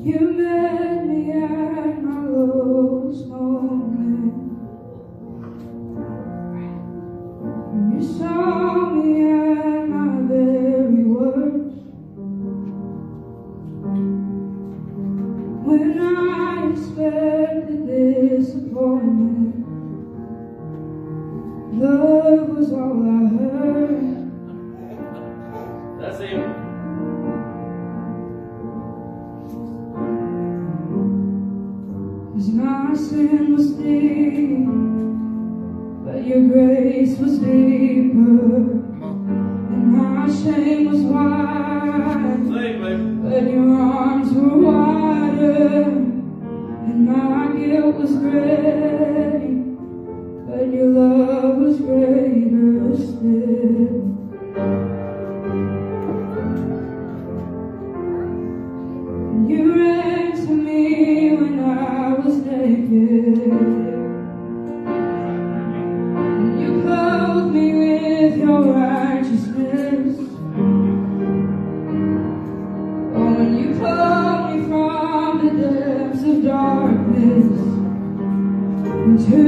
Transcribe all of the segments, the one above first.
You met me at my lowest moment. You saw me at my very worst. When I expected disappointment, love was all I heard. That's it. 'Cause my sin was deep, but your grace was deeper. And my shame was wide, but your arms were wider. And my guilt was great, but your love was greater still. You ran to me when I was naked. You clothed me with your righteousness. Oh, when you called me from the depths of darkness into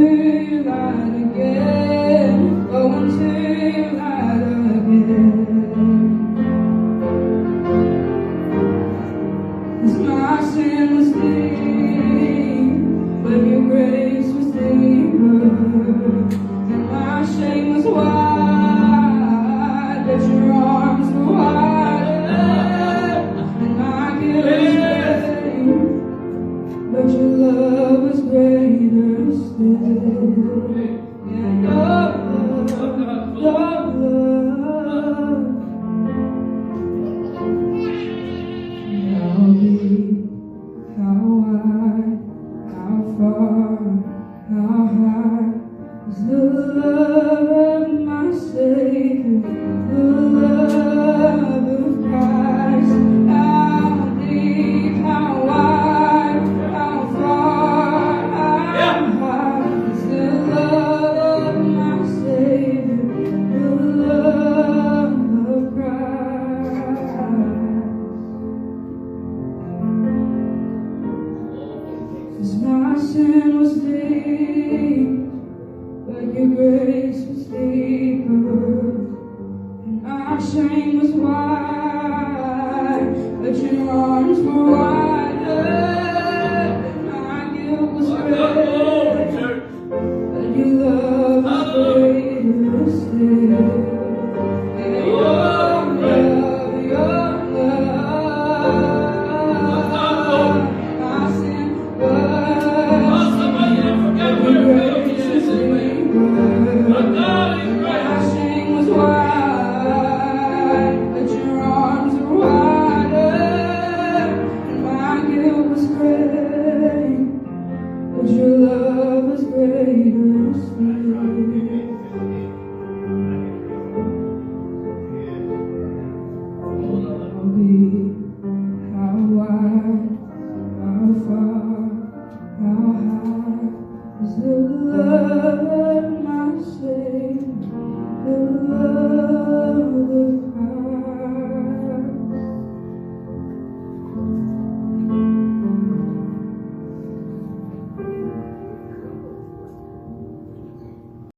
your light again. Oh, into your light again. 'Cause my sin was deep, but your grace was deeper. And my shame was wide, but your arms were wider. And my guilt was great, but your love was greater still. Yeah, your love. How deep, how wide, how far, how high is the love of my Savior, the love of Christ. How deep, how wide, how far, how high is the love of my Savior, the love of Christ. 'Cause my sin was deep, but your grace was deeper. And my shame was wide, but your arms were wider. And my guilt was great, but your love was greater still. And your love, your love. My sin was my shame was wide, but your arms were wider. And my guilt was great, but your love was greater still. How deep, how wide, how far, how high is the love of my Savior, the love of